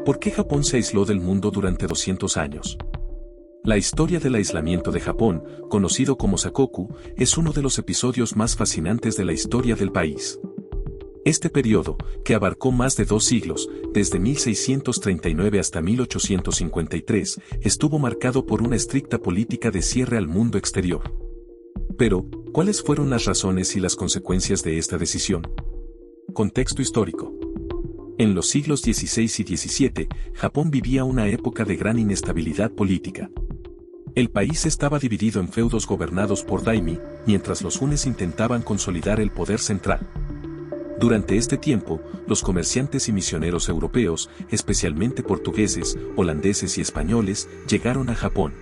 ¿Por qué Japón se aisló del mundo durante 200 años? La historia del aislamiento de Japón, conocido como Sakoku, es uno de los episodios más fascinantes de la historia del país. Este periodo, que abarcó más de 2 siglos, desde 1639 hasta 1853, estuvo marcado por una estricta política de cierre al mundo exterior. Pero, ¿cuáles fueron las razones y las consecuencias de esta decisión? Contexto histórico. En los siglos XVI y XVII, Japón vivía una época de gran inestabilidad política. El país estaba dividido en feudos gobernados por daimi, mientras los unes intentaban consolidar el poder central. Durante este tiempo, los comerciantes y misioneros europeos, especialmente portugueses, holandeses y españoles, llegaron a Japón.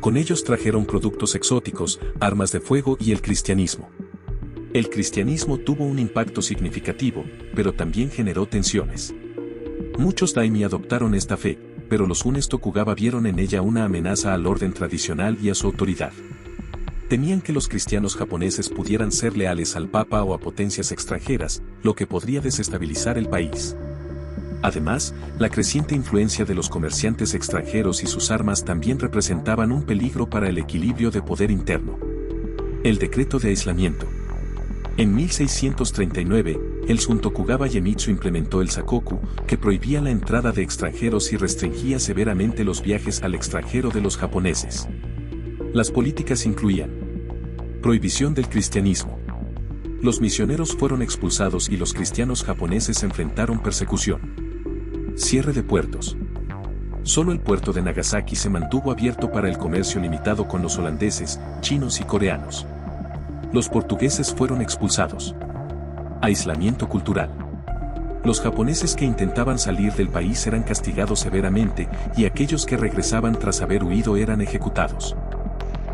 Con ellos trajeron productos exóticos, armas de fuego y el cristianismo. El cristianismo tuvo un impacto significativo, pero también generó tensiones. Muchos daimi adoptaron esta fe, pero los unes Tokugawa vieron en ella una amenaza al orden tradicional y a su autoridad. Temían que los cristianos japoneses pudieran ser leales al Papa o a potencias extranjeras, lo que podría desestabilizar el país. Además, la creciente influencia de los comerciantes extranjeros y sus armas también representaban un peligro para el equilibrio de poder interno. El decreto de aislamiento. En 1639, el Shun Tokugawa Iemitsu implementó el Sakoku, que prohibía la entrada de extranjeros y restringía severamente los viajes al extranjero de los japoneses. Las políticas incluían prohibición del cristianismo. Los misioneros fueron expulsados y los cristianos japoneses enfrentaron persecución. Cierre de puertos. Solo el puerto de Nagasaki se mantuvo abierto para el comercio limitado con los holandeses, chinos y coreanos. Los portugueses fueron expulsados. Aislamiento cultural. Los japoneses que intentaban salir del país eran castigados severamente y aquellos que regresaban tras haber huido eran ejecutados.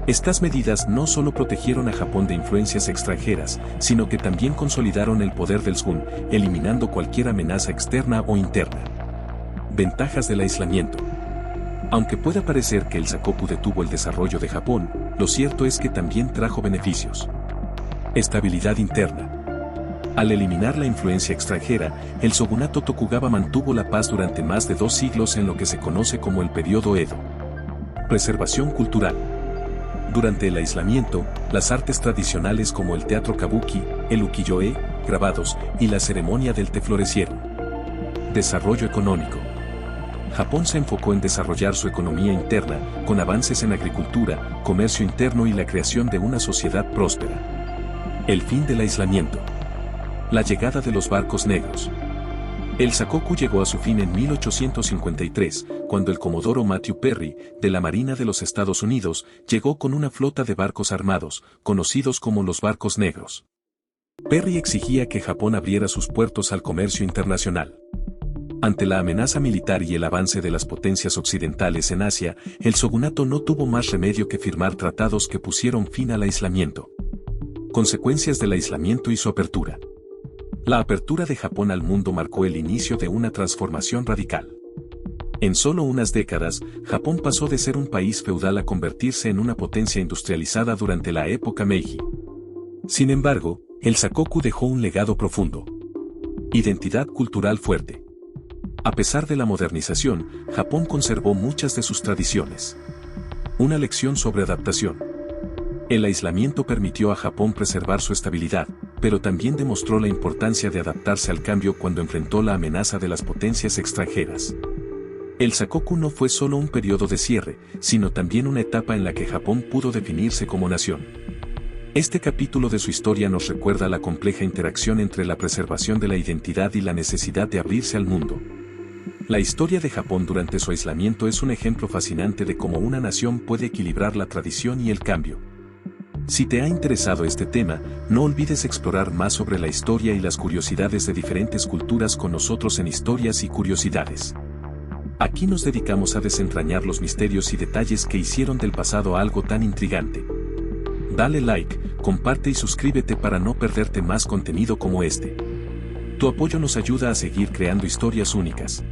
Estas medidas no solo protegieron a Japón de influencias extranjeras, sino que también consolidaron el poder del Shun, eliminando cualquier amenaza externa o interna. Ventajas del aislamiento. Aunque pueda parecer que el Sakoku detuvo el desarrollo de Japón, lo cierto es que también trajo beneficios. Estabilidad interna. Al eliminar la influencia extranjera, el shogunato Tokugawa mantuvo la paz durante más de 2 siglos en lo que se conoce como el período Edo. Preservación cultural. Durante el aislamiento, las artes tradicionales como el teatro kabuki, el ukiyo-e, grabados, y la ceremonia del té florecieron. Desarrollo económico. Japón se enfocó en desarrollar su economía interna, con avances en agricultura, comercio interno y la creación de una sociedad próspera. El fin del aislamiento. La llegada de los barcos negros. El Sakoku llegó a su fin en 1853, cuando el comodoro Matthew Perry, de la Marina de los Estados Unidos, llegó con una flota de barcos armados, conocidos como los barcos negros. Perry exigía que Japón abriera sus puertos al comercio internacional. Ante la amenaza militar y el avance de las potencias occidentales en Asia, el shogunato no tuvo más remedio que firmar tratados que pusieron fin al aislamiento. Consecuencias del aislamiento y su apertura. La apertura de Japón al mundo marcó el inicio de una transformación radical. En solo unas décadas, Japón pasó de ser un país feudal a convertirse en una potencia industrializada durante la época Meiji. Sin embargo, el Sakoku dejó un legado profundo. Identidad cultural fuerte. A pesar de la modernización, Japón conservó muchas de sus tradiciones. Una lección sobre adaptación. El aislamiento permitió a Japón preservar su estabilidad, pero también demostró la importancia de adaptarse al cambio cuando enfrentó la amenaza de las potencias extranjeras. El Sakoku no fue solo un periodo de cierre, sino también una etapa en la que Japón pudo definirse como nación. Este capítulo de su historia nos recuerda la compleja interacción entre la preservación de la identidad y la necesidad de abrirse al mundo. La historia de Japón durante su aislamiento es un ejemplo fascinante de cómo una nación puede equilibrar la tradición y el cambio. Si te ha interesado este tema, no olvides explorar más sobre la historia y las curiosidades de diferentes culturas con nosotros en Historias y Curiosidades. Aquí nos dedicamos a desentrañar los misterios y detalles que hicieron del pasado algo tan intrigante. Dale like, comparte y suscríbete para no perderte más contenido como este. Tu apoyo nos ayuda a seguir creando historias únicas.